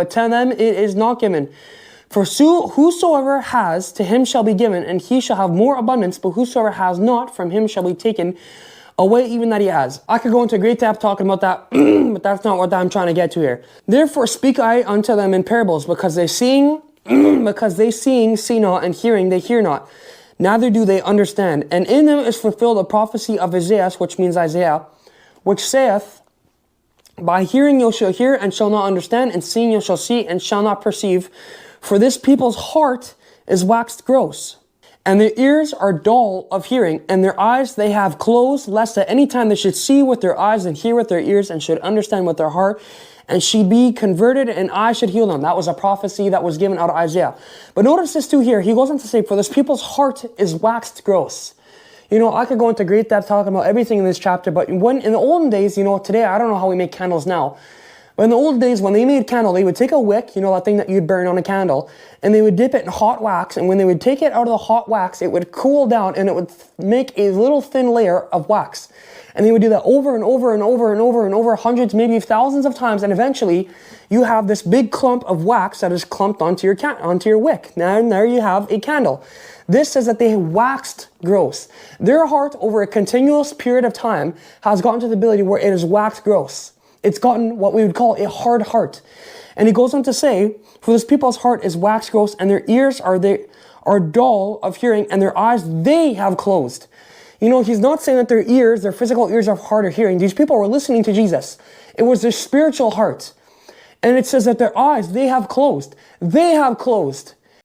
but to them it is not given. For whosoever has, to him shall be given, and he shall have more abundance, but whosoever has not, from him shall be taken away even that he has. I could go into great depth talking about that, but that's not what I'm trying to get to here. Therefore speak I unto them in parables, because they seeing, see not, and hearing, they hear not, neither do they understand. And in them is fulfilled a prophecy of Isaiah, which means Isaiah, which saith, by hearing you shall hear, and shall not understand, and seeing you shall see, and shall not perceive. For this people's heart is waxed gross, and their ears are dull of hearing, and their eyes they have closed, lest at any time they should see with their eyes, and hear with their ears, and should understand with their heart, and she be converted, and I should heal them. That was a prophecy that was given out of Isaiah. But notice this too here. He goes on to say, for this people's heart is waxed gross. You know, I could go into great depth talking about everything in this chapter, but in the olden days, you know, today, I don't know how we make candles now. But in the old days, when they made candle, they would take a wick, you know, that thing that you'd burn on a candle, and they would dip it in hot wax. And when they would take it out of the hot wax, it would cool down and it would make a little thin layer of wax. And they would do that over and over and over and over and over, hundreds, maybe thousands of times. And eventually you have this big clump of wax that is clumped onto your wick. Now, and there you have a candle. This says that they waxed gross. Their heart over a continuous period of time has gotten to the ability where it is waxed gross. It's gotten what we would call a hard heart. And he goes on to say, for this people's heart is waxed gross, and their ears are dull of hearing, and their eyes they have closed. You know, he's not saying that their ears, their physical ears are hard of hearing. These people were listening to Jesus. It was their spiritual heart. And it says that their eyes they have closed. They have closed.